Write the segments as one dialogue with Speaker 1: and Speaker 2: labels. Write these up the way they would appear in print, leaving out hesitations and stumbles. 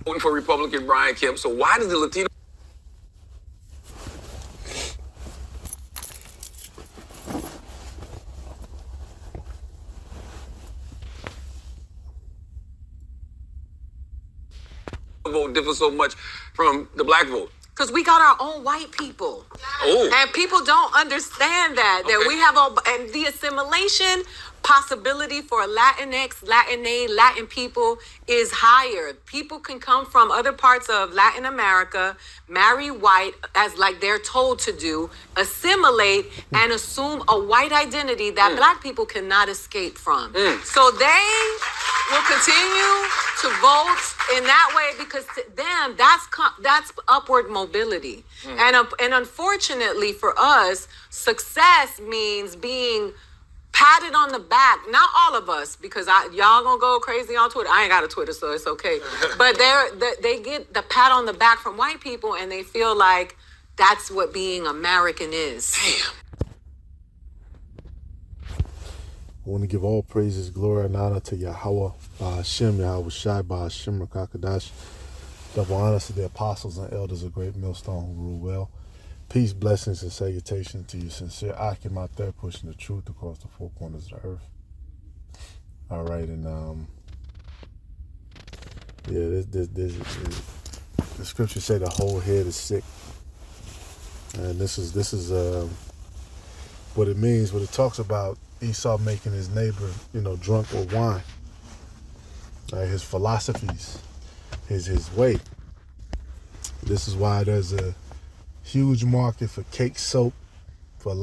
Speaker 1: voting for Republican Brian Kemp. So why does the Latino vote differ so much from the black vote?
Speaker 2: Because we got our own white people.
Speaker 1: Oh.
Speaker 2: And people don't understand that we have and the assimilation possibility for Latinx, Latin-A, Latin people is higher. People can come from other parts of Latin America, marry white as like they're told to do, assimilate and assume a white identity that black people cannot escape from. So they will continue to vote in that way because to them that's upward mobility. And unfortunately for us, success means being patted on the back. Not all of us, because y'all gonna go crazy on Twitter. I ain't got a Twitter, so it's okay. But they get the pat on the back from white people, and they feel like that's what being American is.
Speaker 1: Damn.
Speaker 3: I want to give all praises, glory, and honor to Yahweh, Bahashem, Yahweh Shai, Bahashem, Rakakadash. Double honors to the apostles and elders of Great Millstone who rule well. Peace, blessings, and salutations to you, sincere Akim out there pushing the truth across the four corners of the earth. All right, and the scripture say the whole head is sick, and this is what it means. What it talks about Esau making his neighbor, drunk with wine. Right, his philosophies, his way. This is why there's a huge market for cake soap, for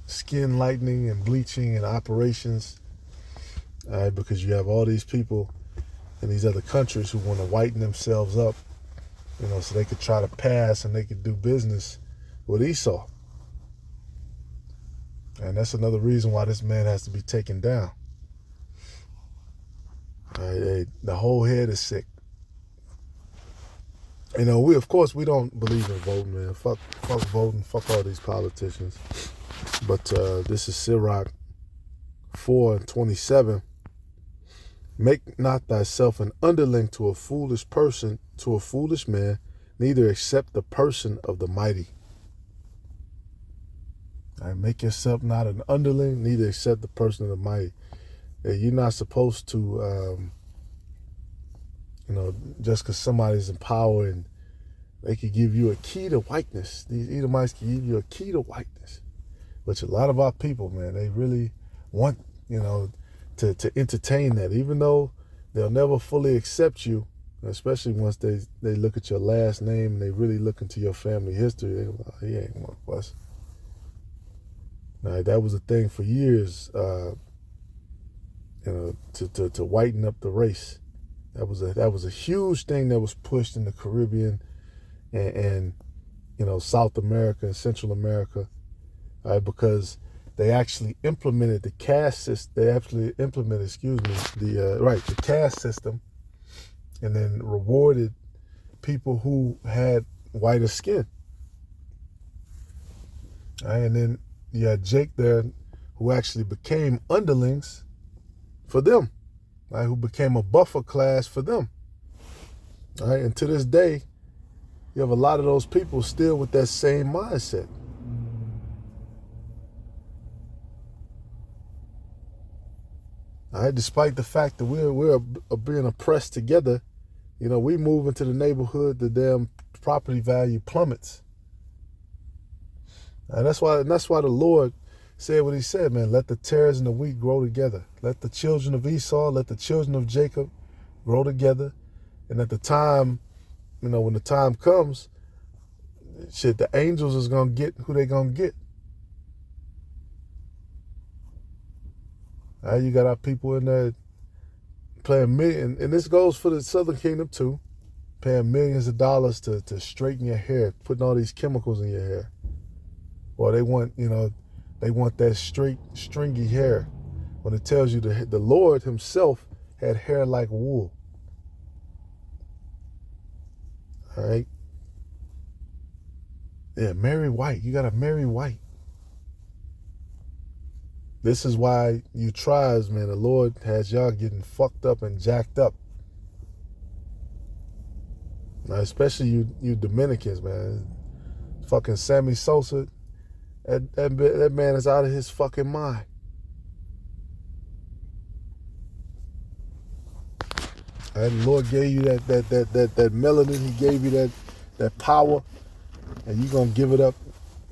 Speaker 3: skin lightening and bleaching and operations. All right, because you have all these people in these other countries who want to whiten themselves up, so they could try to pass and they could do business with Esau. And that's another reason why this man has to be taken down. All right, the whole head is sick. We don't believe in voting, man. Fuck voting. Fuck all these politicians. But this is Sirach 4:27. Make not thyself an underling to a foolish person, to a foolish man, neither accept the person of the mighty. All right, make yourself not an underling, neither accept the person of the mighty. You're not supposed to, just because somebody's in power and they could give you a key to whiteness. These Edomites can give you a key to whiteness. Which a lot of our people, man, they really want, to entertain that. Even though they'll never fully accept you, especially once they look at your last name and they really look into your family history. They go, oh, he ain't one of us. Now, that was a thing for years, to whiten up the race. That was a huge thing that was pushed in the Caribbean and South America and Central America, because they actually implemented the caste system. They actually implemented, the caste system, and then rewarded people who had whiter skin. And then you had Jake there, who actually became underlings for them, right? Who became a buffer class for them. All right, and to this day, you have a lot of those people still with that same mindset. All right, despite the fact that we're being oppressed together, we move into the neighborhood, the damn property value plummets. And that's why the Lord said what he said, man. Let the tares and the wheat grow together. Let the children of Esau, let the children of Jacob grow together. And at the time, when the time comes, the angels is going to get who they going to get. All right, you got our people in there paying millions, and this goes for the Southern Kingdom too, paying millions of dollars to straighten your hair, putting all these chemicals in your hair. Or they want that straight, stringy hair, when it tells you the Lord himself had hair like wool. All right? Yeah, marry white. You got to marry white. This is why you tribes, man, the Lord has y'all getting fucked up and jacked up. Especially you Dominicans, man. Fucking Sammy Sosa, that man is out of his fucking mind. And the Lord gave you that melanin. He gave you that power, and you're gonna give it up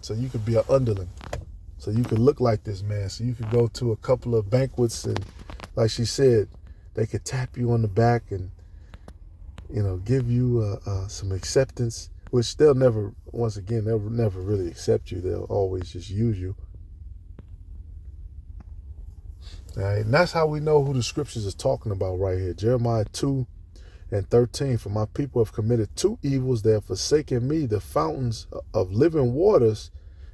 Speaker 3: so you could be an underling, so you could look like this man, so you could go to a couple of banquets and, like she said, they could tap you on the back and give you some acceptance, which they'll never, once again, they'll never really accept you. They'll always just use you. All right, and that's how we know who the scriptures is talking about right here. Jeremiah 2:13. For my people have committed two evils. They have forsaken me, the fountains of living waters,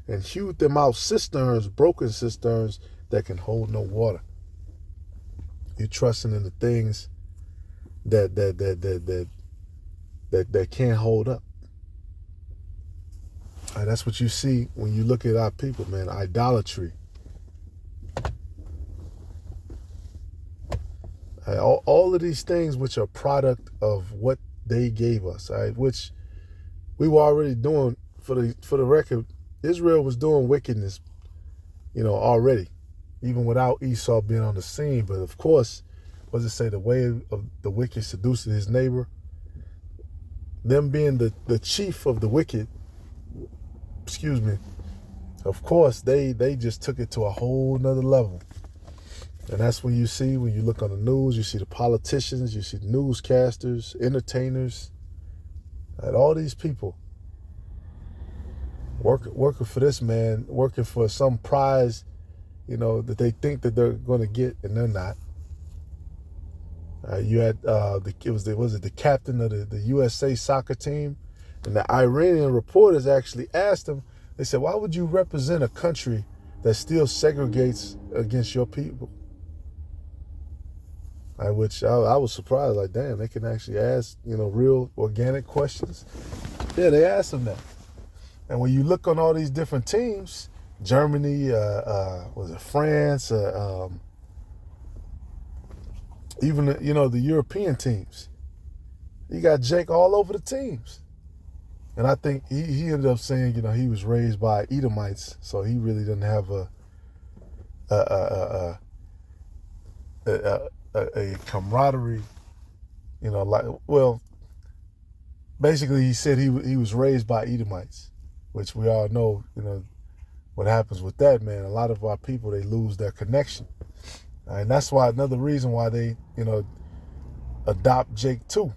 Speaker 3: and hewed them out cisterns, broken cisterns that can hold no water. You're trusting in the things that can't hold up. All right, that's what you see when you look at our people, man. Idolatry. All of these things which are a product of what they gave us, all right, which we were already doing. For the record, Israel was doing wickedness, already, even without Esau being on the scene. But of course, what does it say? The way of the wicked seducing his neighbor. Them being the chief of the wicked, of course, they just took it to a whole nother level. And that's when you look on the news, you see the politicians, you see the newscasters, entertainers, and all these people working for this man, working for some prize, that they think that they're going to get, and they're not. You had the captain of the USA soccer team, and the Iranian reporters actually asked him. They said, "Why would you represent a country that still segregates against your people?" Which I was surprised, like, damn, they can actually ask, real organic questions. Yeah, they asked them that. And when you look on all these different teams, Germany, France, even, the European teams, you got Jake all over the teams. And I think he ended up saying, he was raised by Edomites, so he really didn't have a camaraderie, basically he said he was raised by Edomites, which we all know, what happens with that, man. A lot of our people, they lose their connection. And that's why, another reason why they, adopt Jake too.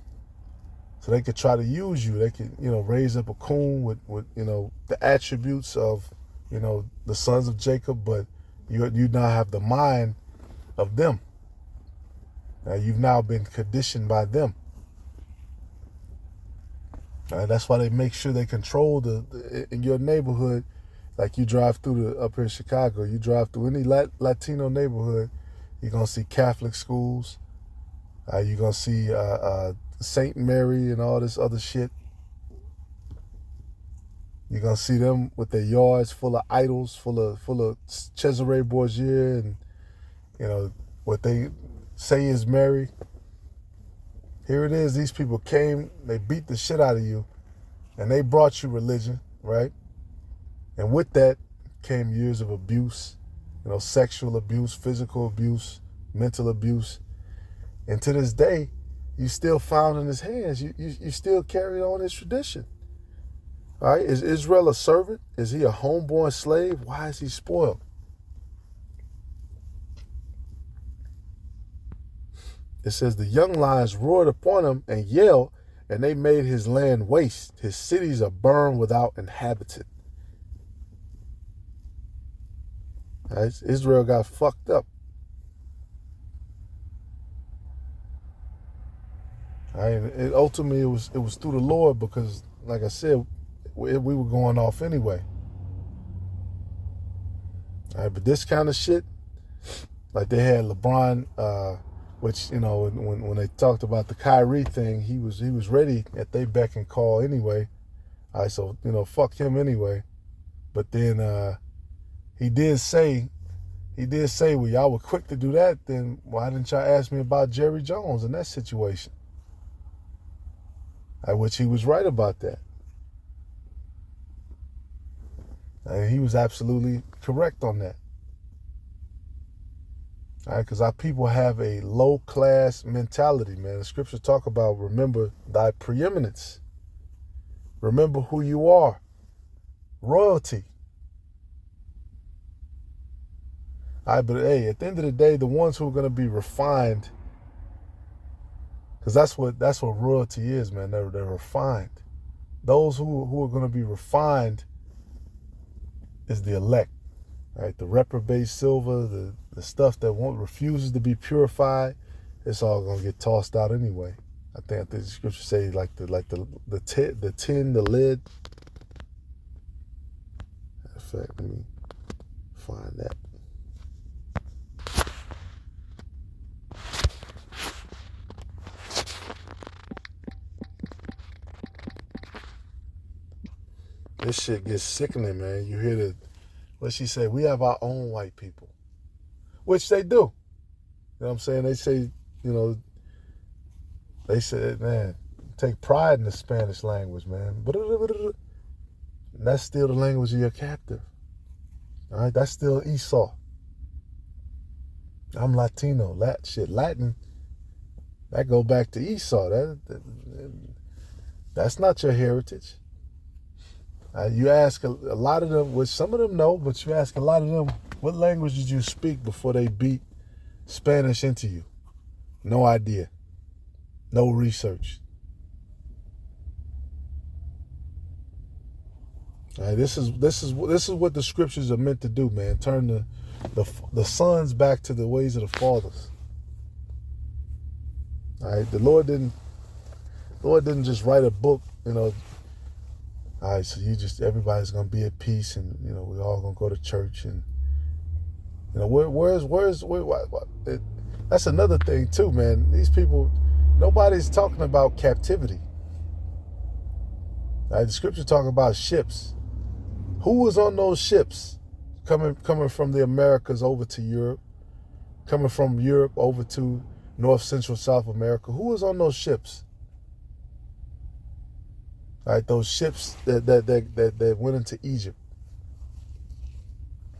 Speaker 3: So they could try to use you. They could, raise up a coon with the attributes of, the sons of Jacob, but you now have the mind of them. You've now been conditioned by them. That's why they make sure they control in your neighborhood. Like you drive through up here in Chicago, you drive through any Latino neighborhood, you're going to see Catholic schools. You're going to see St. Mary and all this other shit. You're going to see them with their yards full of idols, full of Cesare Borgia and, what they say is Mary. Here it is. These people came, they beat the shit out of you, and they brought you religion, right? And with that came years of abuse, sexual abuse, physical abuse, mental abuse. And to this day, you still found in his hands. You still carry on his tradition. All right? Is Israel a servant? Is he a homeborn slave? Why is he spoiled? It says the young lions roared upon him and yelled, and they made his land waste. His cities are burned without inhabitant. Right? Israel got fucked up. Right? Ultimately, it was through the Lord because, like I said, we were going off anyway. All right, but this kind of shit, like they had LeBron, which, when they talked about the Kyrie thing, he was ready at their beck and call anyway. All right, so, fuck him anyway. But then he did say, well, y'all were quick to do that, then why didn't y'all ask me about Jerry Jones in that situation? Which he was right about that. And he was absolutely correct on that. Because our people have a low-class mentality, man. The scriptures talk about, remember thy preeminence. Remember who you are. Royalty. But hey, at the end of the day, the ones who are going to be refined, because that's what royalty is, man. They're refined. Those who are going to be refined is the elect. Right? The reprobate silver, the stuff that refuses to be purified, it's all gonna get tossed out anyway. I think the scripture say like the tin, the lid. In fact, let me find that. This shit gets sickening, man. You hear what she said, we have our own white people. Which they do. You know what I'm saying? They say, they said, man, take pride in the Spanish language, man. And that's still the language of your captive. All right? That's still Esau. I'm Latino. Latin, that go back to Esau. That's not your heritage. You ask a lot of them, which some of them know, but you ask a lot of them, what language did you speak before they beat Spanish into you? No idea. No research. This is what the scriptures are meant to do, man. Turn the sons back to the ways of the fathers. All right, the Lord didn't just write a book, all right, so everybody's gonna be at peace, and we're all gonna go to church, and that's another thing too, man. These people, nobody's talking about captivity. All right, the scripture talking about ships. Who was on those ships coming from the Americas over to Europe, coming from Europe over to North, Central, South America? Who was on those ships? All right, those ships that went into Egypt.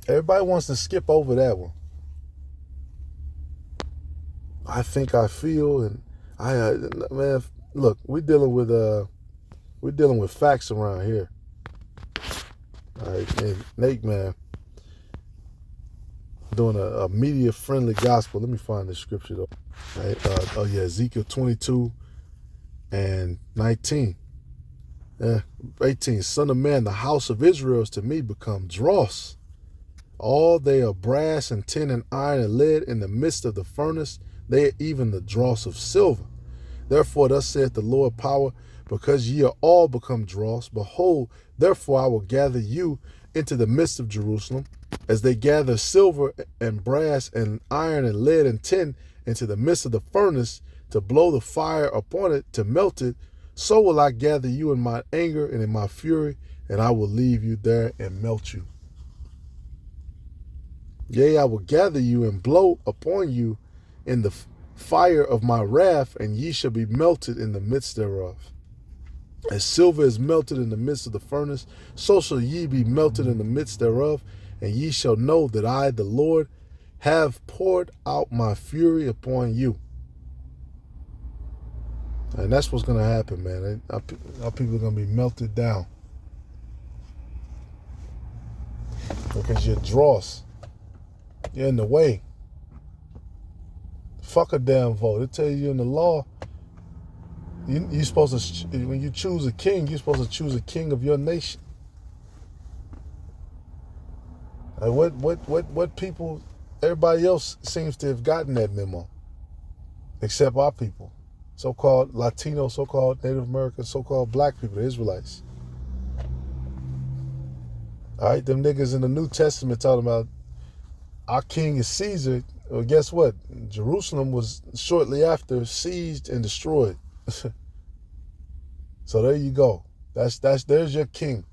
Speaker 3: Everybody wants to skip over that one. I think I feel, and man, look, we're dealing with facts around here. All right, man, Nate, man, doing a media friendly gospel. Let me find the scripture though. All right, Ezekiel 22 and 19. 18, son of man, the house of Israel is to me become dross. All they are brass and tin and iron and lead in the midst of the furnace. They are even the dross of silver. Therefore, thus saith the Lord power, because ye are all become dross. Behold, therefore I will gather you into the midst of Jerusalem, as they gather silver and brass and iron and lead and tin into the midst of the furnace, to blow the fire upon it, to melt it. So will I gather you in my anger and in my fury, and I will leave you there and melt you. Yea, I will gather you and blow upon you in the fire of my wrath, and ye shall be melted in the midst thereof. As silver is melted in the midst of the furnace, so shall ye be melted in the midst thereof, and ye shall know that I, the Lord, have poured out my fury upon you. And that's what's going to happen, man. Our people are going to be melted down. Because you're dross. You're in the way. Fuck a damn vote. It tell you in the law, you're supposed to, when you choose a king, you're supposed to choose a king of your nation. What people, everybody else seems to have gotten that memo. Except our people. So-called Latino, so-called Native American, so-called black people, the Israelites. All right, them niggas in the New Testament talking about our king is Caesar. Well, guess what? Jerusalem was shortly after seized and destroyed. So there you go. There's your king.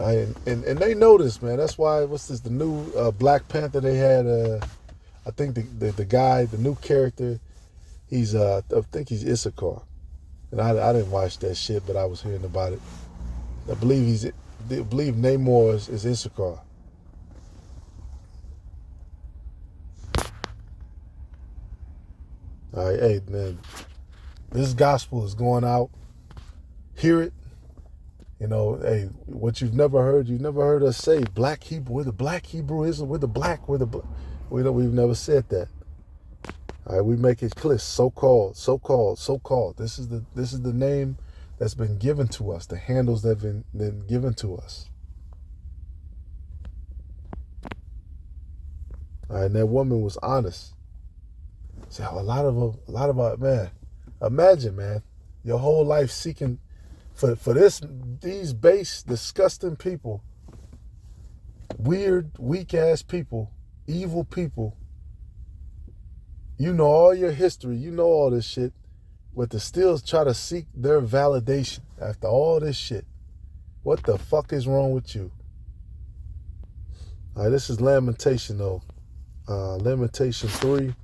Speaker 3: All right, and they know this, man. That's why, what's this, the new Black Panther they had, I think the guy, the new character, He's I think he's Issachar. And I didn't watch that shit, but I was hearing about it. I believe Namor is Issachar. All right, hey man, this gospel is going out. Hear it. You know, hey, what you've never heard us say, black Hebrew, we're the black Hebrewism, we're the black. We've never said that. All right, we make it clear, so-called. This is the name that's been given to us, the handles that have been given to us. All right, and that woman was honest. See how a lot of our man, imagine, man, your whole life seeking for these base, disgusting people, weird, weak ass people, evil people. You know all your history, you know all this shit, but to still try to seek their validation after all this shit. What the fuck is wrong with you? All right, this is Lamentation though. Lamentation 3.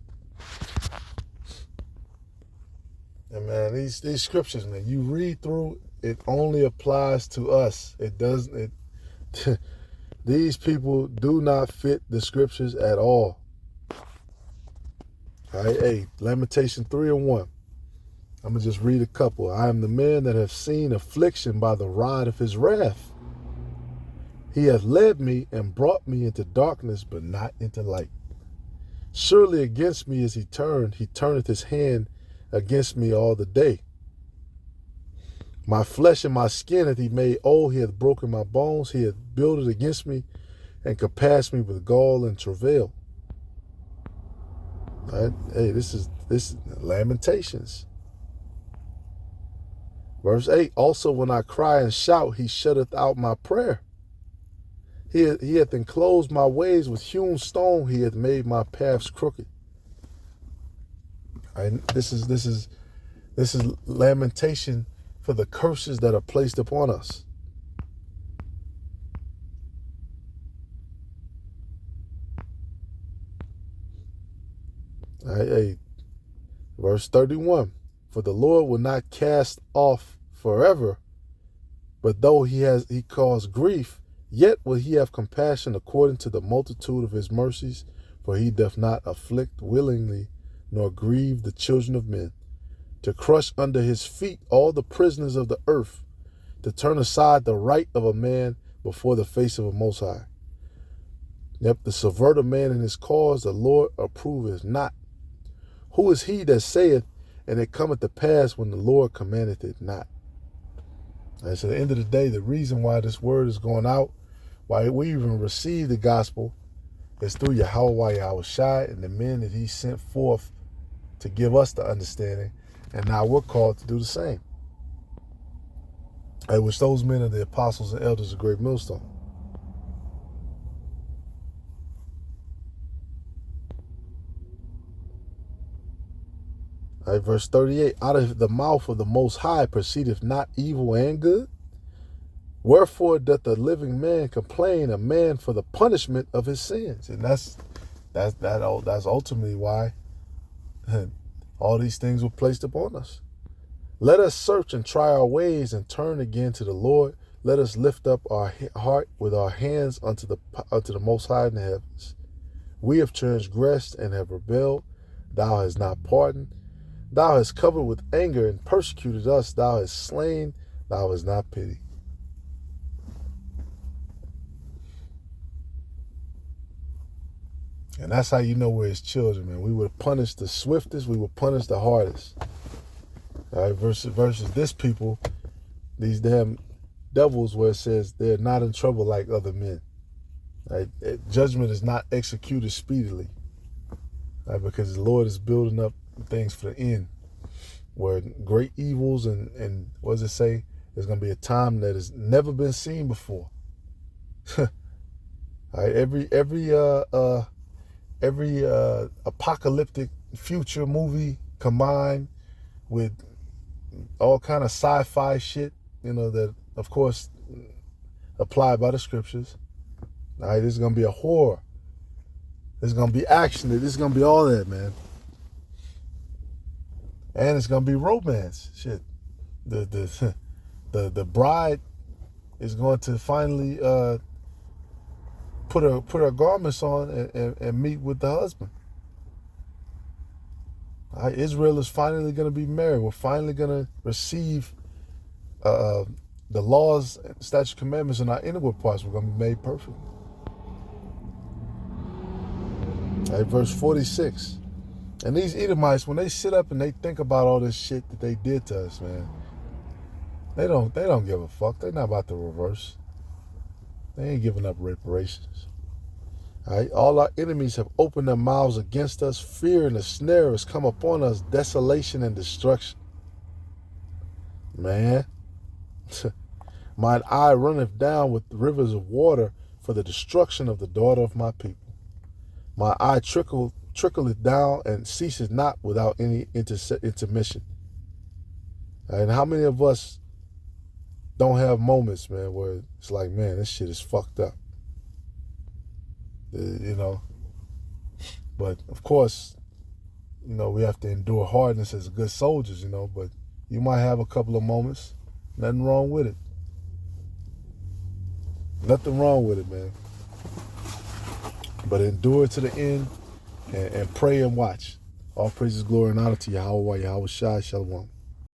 Speaker 3: And man, these scriptures, man, you read through, it only applies to us. It doesn't. These people do not fit the scriptures at all. All right, hey, Lamentation 3:1. I'm gonna just read a couple. I am the man that have seen affliction by the rod of his wrath. He hath led me and brought me into darkness, but not into light. Surely against me is he turneth his hand against me all the day. My flesh and my skin hath he made old, he hath broken my bones, he hath builded against me, and compassed me with gall and travail. All right? Hey, this is Lamentations. Verse 8, also when I cry and shout, he shutteth out my prayer. He hath enclosed my ways with hewn stone, he hath made my paths crooked. And this is lamentation for the curses that are placed upon us. All right, hey, verse 31. For the Lord will not cast off forever, but though he caused grief, yet will he have compassion according to the multitude of his mercies, for he doth not afflict willingly, nor grieve the children of men, to crush under his feet all the prisoners of the earth, to turn aside the right of a man before the face of a Most High. Yep, to subvert a man in his cause, the Lord approveth not. Who is he that saith, and it cometh to pass when the Lord commandeth it not? And so at the end of the day, the reason why this word is going out, why we even receive the gospel, is through Yahweh Yahushai and the men that he sent forth to give us the understanding, and now we're called to do the same. Which those men are the apostles and elders of Great Millstone. All right, verse 38, out of the mouth of the Most High proceedeth not evil and good? Wherefore doth the living man complain a man for the punishment of his sins? And that's ultimately why all these things were placed upon us. Let us search and try our ways and turn again to the Lord. Let us lift up our heart with our hands unto the Most High in the heavens. We have transgressed and have rebelled. Thou hast not pardoned. Thou hast covered with anger and persecuted us. Thou hast slain. Thou hast not pitied. And that's how you know we're his children, man. We would punish the swiftest. We would punish the hardest. All right, versus this people, these damn devils, where it says they're not in trouble like other men. Right? Judgment is not executed speedily. Right? Because the Lord is building up things for the end, where great evils and what does it say? There's going to be a time that has never been seen before. All right, every apocalyptic future movie combined with all kind of sci-fi shit, that of course applied by the scriptures. All right, this is gonna be a horror. There's gonna be action. This is gonna be all that, man. And it's gonna be romance. Shit. The the bride is going to finally put her garments on and meet with the husband. Israel is finally going to be married. We're finally going to receive the laws, statute, commandments in our inward parts. We're going to be made perfect. Verse 46. And these Edomites, when they sit up and they think about all this shit that they did to us, man, they don't give a fuck. They're not about to reverse. They ain't giving up reparations. All right, all our enemies have opened their mouths against us. Fear and a snare has come upon us, desolation and destruction. Man, mine eye runneth down with rivers of water for the destruction of the daughter of my people. My eye trickleth down and ceases not without any intermission. And how many of us don't have moments, man, where it's like, man, this shit is fucked up. You know, but of course, you know, we have to endure hardness as good soldiers, you know, but you might have a couple of moments. Nothing wrong with it. Nothing wrong with it, man. But endure to the end and pray and watch. All praises, glory, and honor to Yahweh, Yahweh Shai, Shalom.